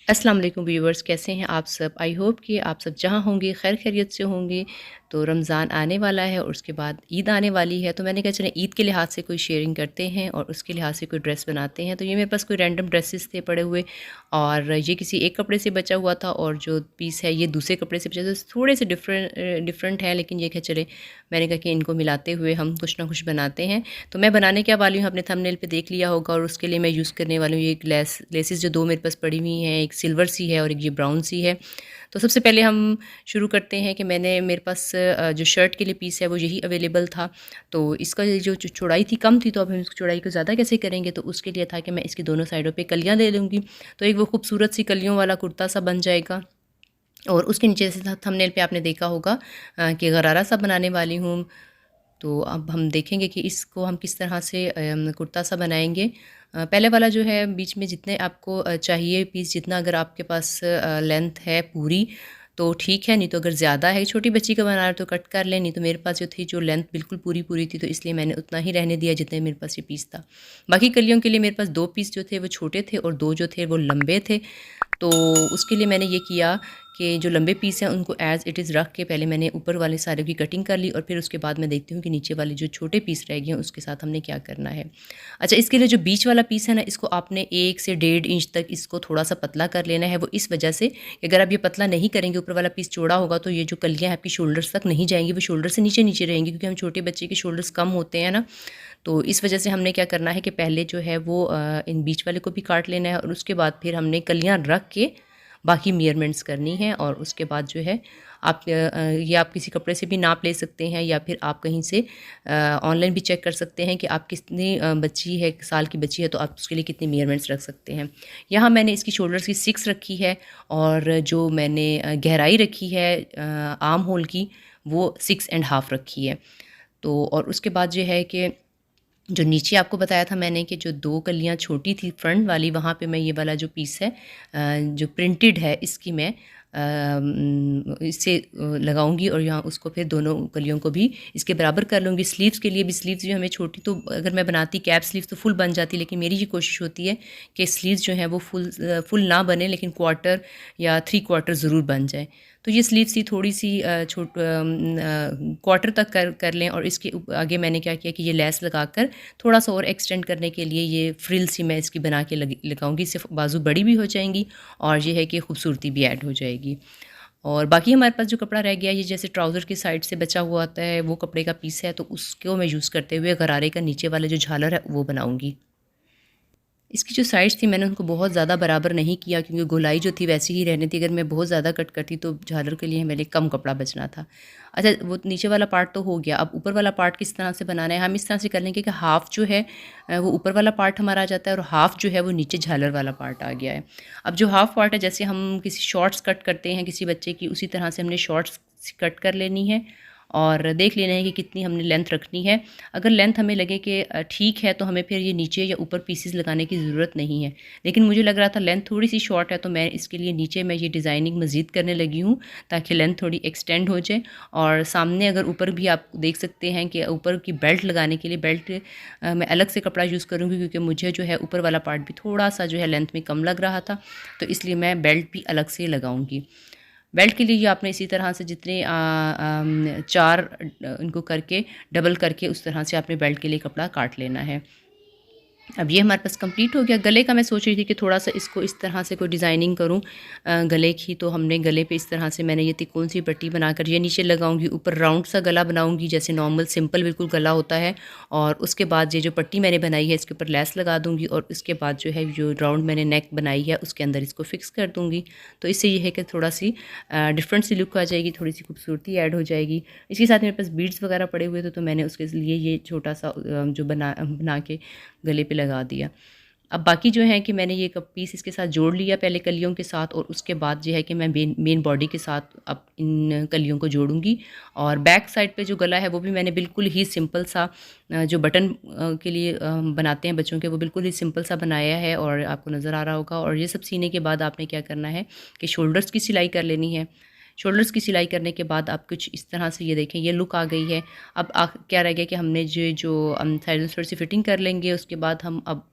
अस्सलाम वालेकुम व्यूवर्स, कैसे हैं आप सब? आई होप कि आप सब जहाँ होंगे खैर खैरियत से होंगे। तो रमज़ान आने वाला है और उसके बाद ईद आने वाली है, तो मैंने कहा चलें ईद के लिहाज से कोई शेयरिंग करते हैं और उसके लिहाज से कोई ड्रेस बनाते हैं। तो ये मेरे पास कोई रैंडम ड्रेसेस थे पड़े हुए और ये किसी एक कपड़े से बचा हुआ था और जो पीस है ये दूसरे कपड़े से बचा था। थोड़े से डिफरेंट है, लेकिन ये कहा चले मैंने कहा कि इनको मिलाते हुए हम कुछ ना कुछ बनाते हैं। तो मैं बनाने क्या वाली हूँ, अपने थंबनेल पे देख लिया होगा, और उसके लिए मैं यूज़ करने वाली हूँ ये लेसेस जो दो मेरे पास पड़ी हुई हैं, एक सिल्वर सी है और एक ये ब्राउन सी है। तो सबसे पहले हम शुरू करते हैं कि मेरे पास जो शर्ट के लिए पीस है वो यही अवेलेबल था। तो इसका ये जो चौड़ाई थी कम थी, तो अब हम इसकी चौड़ाई को ज़्यादा कैसे करेंगे, तो उसके लिए था कि मैं इसकी दोनों साइडों पे कलियाँ दे लूँगी। तो एक वो खूबसूरत सी कलियों वाला कुर्ता सा बन जाएगा। और उसके नीचे से थंबनेल पे आपने देखा होगा कि गरारा सा बनाने वाली हूँ। तो अब हम देखेंगे कि इसको हम किस तरह से कुर्ता सा बनाएंगे। पहले वाला जो है बीच में जितने आपको चाहिए पीस, जितना अगर आपके पास लेंथ है पूरी तो ठीक है, नहीं तो अगर ज़्यादा है छोटी बच्ची का बना रहे तो कट कर लें। नहीं तो मेरे पास जो थी जो लेंथ बिल्कुल पूरी पूरी थी, तो इसलिए मैंने उतना ही रहने दिया जितने मेरे पास ये पीस था। बाकी कलियों के लिए मेरे पास 2 पीस जो थे वो छोटे थे और 2 जो थे वो लंबे थे। तो उसके लिए मैंने ये किया कि जो लंबे पीस हैं उनको एज़ इट इज़ रख के पहले मैंने ऊपर वाले सारे की कटिंग कर ली, और फिर उसके बाद मैं देखती हूँ कि नीचे वाले जो छोटे पीस रह गए हैं उसके साथ हमने क्या करना है। अच्छा, इसके लिए जो बीच वाला पीस है ना, इसको आपने 1 से 1.5 इंच तक इसको थोड़ा-सा पतला कर लेना है। वो इस वजह से कि अगर आप ये पतला नहीं करेंगे, ऊपर वाला पीस चौड़ा होगा, तो ये जो कलियाँ हैं आपकी शोल्डर्स तक नहीं जाएँगी, वो शोल्डर से नीचे-नीचे रहेंगी, क्योंकि हम छोटे बच्चे के शोल्डर्स कम होते हैं ना। तो इस वजह से हमने क्या करना है कि पहले जो है वो इन बीच वाले को भी काट लेना है, और उसके बाद फिर हमने कलियाँ रख के बाकी मेजरमेंट्स करनी है। और उसके बाद जो है आप ये आप किसी कपड़े से भी नाप ले सकते हैं, या फिर आप कहीं से ऑनलाइन भी चेक कर सकते हैं कि आप कितनी बच्ची है, साल की बच्ची है, तो आप उसके लिए कितनी मेजरमेंट्स रख सकते हैं। यहाँ मैंने इसकी शोल्डर्स की 6 रखी है, और जो मैंने गहराई रखी है आर्म होल की, वो 6.5 रखी है। तो और उसके बाद ये है कि जो नीचे आपको बताया था मैंने कि जो 2 कलियाँ छोटी थी फ्रंट वाली, वहाँ पे मैं ये वाला जो पीस है जो प्रिंटेड है, इसकी मैं इससे लगाऊंगी, और यहाँ उसको फिर दोनों कलियों को भी इसके बराबर कर लूँगी। स्लीव्स के लिए भी, स्लीव्स जो हमें छोटी, तो अगर मैं बनाती कैप स्लीव्स तो फुल बन जाती, लेकिन मेरी ये कोशिश होती है कि स्लीव्स जो हैं वो फुल ना बने, लेकिन क्वार्टर या 3/4 ज़रूर बन जाए। तो ये स्लीव्स ही थोड़ी सी क्वार्टर तक कर लें, और इसके आगे मैंने क्या किया कि ये लेस लगाकर थोड़ा सा और एक्सटेंड करने के लिए ये फ्रिल सी मैं इसकी बना के लगाऊंगी। इससे बाजू बड़ी भी हो जाएंगी, और ये है कि खूबसूरती भी ऐड हो जाएगी। और बाकी हमारे पास जो कपड़ा रह गया, ये जैसे ट्राउज़र की साइड से बचा हुआ आता है, वो कपड़े का पीस है, तो उसको मैं यूज़ करते हुए गरारे का नीचे वाला जो झालर है वो बनाऊंगी। इसकी जो साइड्स थी मैंने उनको बहुत ज़्यादा बराबर नहीं किया, क्योंकि गोलाई जो थी वैसी ही रहनी थी। अगर मैं बहुत ज़्यादा कट करती तो झालर के लिए मेरे कम कपड़ा बचना था। अच्छा, वो नीचे वाला पार्ट तो हो गया, अब ऊपर वाला पार्ट किस तरह से बनाना है। हम इस तरह से कर लेंगे कि हाफ़ जो है वो ऊपर वाला पार्ट हमारा आ जाता है, और हाफ़ जो है वो नीचे झालर वाला पार्ट आ गया है। अब जो हाफ़ पार्ट है, जैसे हम किसी शॉर्ट्स कट करते हैं किसी बच्चे की, उसी तरह से हमने शॉर्ट्स कट कर लेनी है, और देख लेना है कि कितनी हमने लेंथ रखनी है। अगर लेंथ हमें लगे कि ठीक है, तो हमें फिर ये नीचे या ऊपर पीसेस लगाने की ज़रूरत नहीं है। लेकिन मुझे लग रहा था लेंथ थोड़ी सी शॉर्ट है, तो मैं इसके लिए नीचे मैं ये डिज़ाइनिंग मज़ीद करने लगी हूँ, ताकि लेंथ थोड़ी एक्सटेंड हो जाए। और सामने अगर ऊपर भी आप देख सकते हैं कि ऊपर की बेल्ट लगाने के लिए बेल्ट मैं अलग से कपड़ा यूज़ करूँगी, क्योंकि मुझे जो है ऊपर वाला पार्ट भी थोड़ा सा जो है लेंथ में कम लग रहा था, तो इसलिए मैं बेल्ट भी अलग से लगाऊँगी। बेल्ट के लिए ये आपने इसी तरह से जितने 4 इनको करके डबल करके उस तरह से आपने बेल्ट के लिए कपड़ा काट लेना है। अब ये हमारे पास कंप्लीट हो गया। गले का मैं सोच रही थी कि थोड़ा-सा इसको इस तरह से कोई डिज़ाइनिंग करूँ गले की, तो हमने गले पे इस तरह से मैंने ये तिकोन सी पट्टी बनाकर ये नीचे लगाऊँगी, ऊपर राउंड सा गला बनाऊँगी जैसे नॉर्मल सिंपल बिल्कुल गला होता है, और उसके बाद ये जो पट्टी मैंने बनाई है इसके ऊपर लेस लगा दूँगी, और उसके बाद जो है जो राउंड मैंने नेक बनाई है उसके अंदर इसको फ़िक्स कर दूँगी। तो इससे ये है कि थोड़ा-सी डिफरेंट सी लुक आ जाएगी, थोड़ी-सी खूबसूरती ऐड हो जाएगी। इसके साथ मेरे पास बीड्स वगैरह पड़े हुए थे, तो मैंने उसके लिए ये छोटा-सा जो बना के गले पे लगा दिया। अब बाकी जो है कि मैंने ये कप पीस इसके साथ जोड़ लिया पहले कलियों के साथ, और उसके बाद जो है कि मैं मेन बॉडी के साथ अब इन कलियों को जोड़ूंगी। और बैक साइड पे जो गला है वो भी मैंने बिल्कुल ही सिंपल सा जो बटन के लिए बनाते हैं बच्चों के, वो बिल्कुल ही सिंपल सा बनाया है, और आपको नज़र आ रहा होगा। और ये सब सीने के बाद आपने क्या करना है कि शोल्डर्स की सिलाई कर लेनी है। शोल्डर्स की सिलाई करने के बाद आप कुछ इस तरह से ये देखें, ये लुक आ गई है। अब क्या रह गया कि हमने जो साइड में थोड़ी सी फिटिंग कर लेंगे, उसके बाद हम अब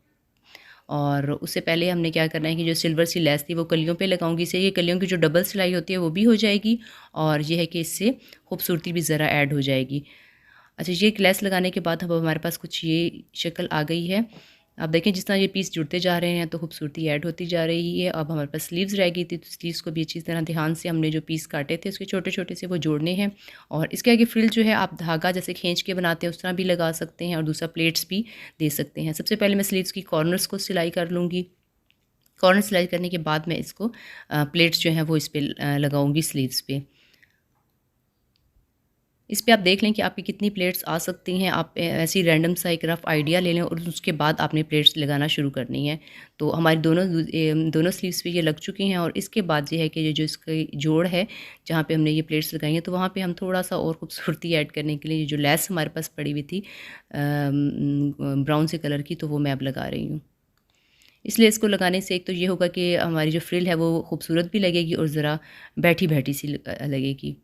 और उससे पहले हमने क्या करना है कि जो सिल्वर सी लेस थी वो कलियों पे लगाऊंगी। इससे ये कलियों की जो डबल सिलाई होती है वो भी हो जाएगी और ये है कि इससे खूबसूरती भी ज़रा ऐड हो जाएगी। अच्छा, ये लेस लगाने के बाद अब हमारे पास कुछ ये शक्ल आ गई है। आप देखें जिस तरह ये पीस जुड़ते जा रहे हैं तो खूबसूरती ऐड होती जा रही है। अब हमारे पास स्लीव्स रह गई थी, तो स्लीव्स को भी अच्छी तरह ध्यान से हमने जो पीस काटे थे उसके छोटे-छोटे से वो जोड़ने हैं। और इसके आगे फ्रिल जो है आप धागा जैसे खींच के बनाते हैं उस तरह भी लगा सकते हैं और दूसरा प्लेट्स भी दे सकते हैं। सबसे पहले मैं स्लीव्स की कॉर्नर्स को सिलाई कर लूँगी। कॉर्नर सिलाई करने के बाद मैं इसको प्लेट्स जो हैं वो इस पे लगाऊँगी स्लीव्स पे। इस पे आप देख लें कि आपकी कितनी प्लेट्स आ सकती हैं। आप ऐसी रैंडम सा एक रफ़ आइडिया ले लें और उसके बाद आपने प्लेट्स लगाना शुरू करनी है। तो हमारी दोनों स्लीव्स पे ये लग चुकी हैं और इसके बाद ये है कि ये जो इसकी जोड़ है, जहाँ पे हमने ये प्लेट्स लगाई हैं, तो वहाँ पे हम थोड़ा-सा और खूबसूरती ऐड करने के लिए ये जो लेस हमारे पास पड़ी हुई थी ब्राउन से कलर की, तो वो मैं अब लगा रही हूँ। इसलिए इसको लगाने से एक तो ये होगा कि हमारी जो फ्रिल है वो खूबसूरत भी लगेगी और ज़रा बैठी-बैठी सी लगेगी।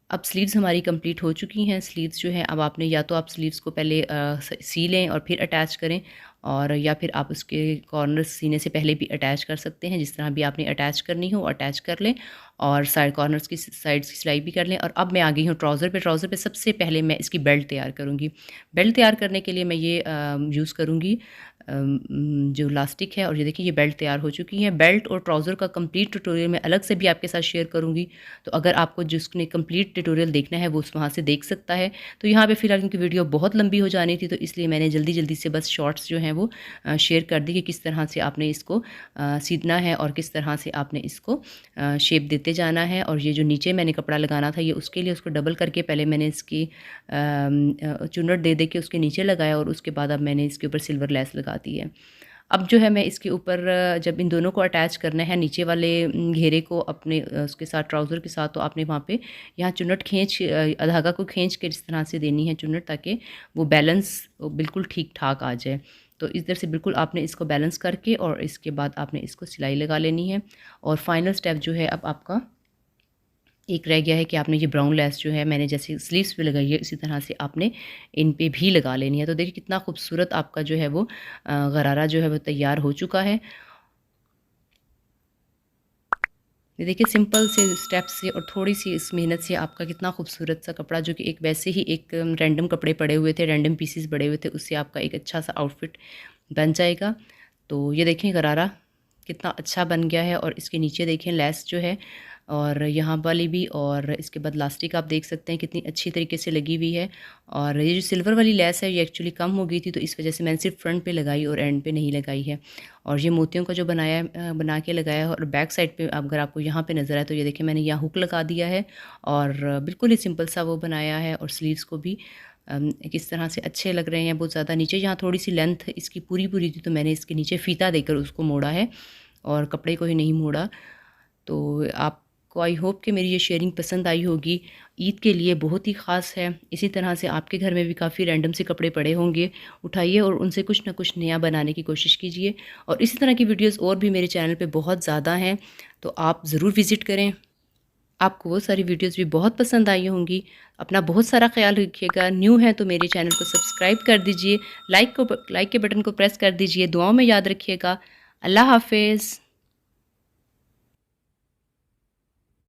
अब स्लीव्स हमारी कंप्लीट हो चुकी हैं। स्लीव्स जो है अब आपने या तो आप स्लीव्स को पहले सी लें और फिर अटैच करें, और या फिर आप उसके कॉर्नर सीने से पहले भी अटैच कर सकते हैं। जिस तरह भी आपने अटैच करनी हो अटैच कर लें और साइड कॉर्नर्स की साइड्स की सिलाई भी कर लें। और अब मैं आ गई हूँ ट्राउज़र पे। ट्राउज़र पे सबसे पहले मैं इसकी बेल्ट तैयार करूँगी। बेल्ट तैयार करने के लिए मैं ये यूज़ करूँगी जो इलास्टिक है। और ये देखिए ये बेल्ट तैयार हो चुकी है। बेल्ट और ट्राउज़र का कंप्लीट ट्यूटोरियल मैं अलग से भी आपके साथ शेयर करूँगी, तो अगर आपको जिसने कंप्लीट ट्यूटोरियल देखना है वो उस वहाँ से देख सकता है। तो यहाँ पे फ़िलहाल क्योंकि वीडियो बहुत लंबी हो जानी थी, तो इसलिए मैंने जल्दी-जल्दी से बस शॉर्ट्स जो हैं वो शेयर कर दी कि किस तरह से आपने इसको सीधना है और किस तरह से आपने इसको शेप देते जाना है। और ये जो नीचे मैंने कपड़ा लगाना था ये उसके लिए उसको डबल करके पहले मैंने इसकी चुन्नट दे के उसके नीचे लगाया और उसके बाद अब मैंने इसके ऊपर सिल्वर लेस लगा दी है। अब जो है मैं इसके ऊपर जब इन दोनों को अटैच करना है नीचे वाले घेरे को अपने उसके साथ ट्राउज़र के साथ, तो आपने वहाँ पे यहाँ चुन्नट धागा को खींच के इस तरह से देनी है चुन्नट, ताकि वो बैलेंस बिल्कुल ठीक-ठाक आ जाए। तो इधर से बिल्कुल आपने इसको बैलेंस करके और इसके बाद आपने इसको सिलाई लगा लेनी है। और फाइनल स्टेप जो है अब आपका एक रह गया है कि आपने ये ब्राउन लेस जो है मैंने जैसे स्लीव्स पे लगाई है इसी तरह से आपने इन पे भी लगा लेनी है। तो देखिए कितना खूबसूरत आपका जो है वो गरारा जो है वो तैयार हो चुका है। ये देखिए सिंपल से स्टेप से और थोड़ी-सी इस मेहनत से आपका कितना खूबसूरत सा कपड़ा, जो कि एक वैसे ही एक रैंडम कपड़े पड़े हुए थे, रैंडम पीसेस पड़े हुए थे, उससे आपका एक अच्छा सा आउटफिट बन जाएगा। तो ये देखें गरारा कितना अच्छा बन गया है। और इसके नीचे देखें लेस जो है और यहाँ वाली भी, और इसके बाद लास्टिक आप देख सकते हैं कितनी अच्छी तरीके से लगी हुई है। और ये जो सिल्वर वाली लेस है ये एक्चुअली कम हो गई थी, तो इस वजह से मैंने सिर्फ फ्रंट पे लगाई और एंड पे नहीं लगाई है। और ये मोतियों का जो बना के लगाया है। और बैक साइड पे अगर आपको यहाँ पे नज़र आए तो ये देखिए मैंने यहाँ हुक लगा दिया है और बिल्कुल ही सिंपल सा वो बनाया है। और स्लीव्स को भी किस तरह से अच्छे लग रहे हैं बहुत ज़्यादा। नीचे यहाँ थोड़ी सी लेंथ इसकी पूरी थी, तो मैंने इसके नीचे फ़ीता देकर उसको मोड़ा है और कपड़े को ही नहीं मोड़ा। तो आपको आई होप कि मेरी ये शेयरिंग पसंद आई होगी। ईद के लिए बहुत ही ख़ास है। इसी तरह से आपके घर में भी काफ़ी रैंडम से कपड़े पड़े होंगे, उठाइए और उनसे कुछ ना कुछ नया बनाने की कोशिश कीजिए। और इसी तरह की वीडियोस और भी मेरे चैनल पे बहुत ज़्यादा हैं, तो आप ज़रूर विज़िट करें। आपको वो सारी वीडियोस भी बहुत पसंद आई होंगी। अपना बहुत सारा ख़्याल रखिएगा। न्यू है तो मेरे चैनल को सब्सक्राइब कर दीजिए, लाइक के बटन को प्रेस कर दीजिए। दुआओं में याद रखिएगा। अल्लाह हाफ़िज़।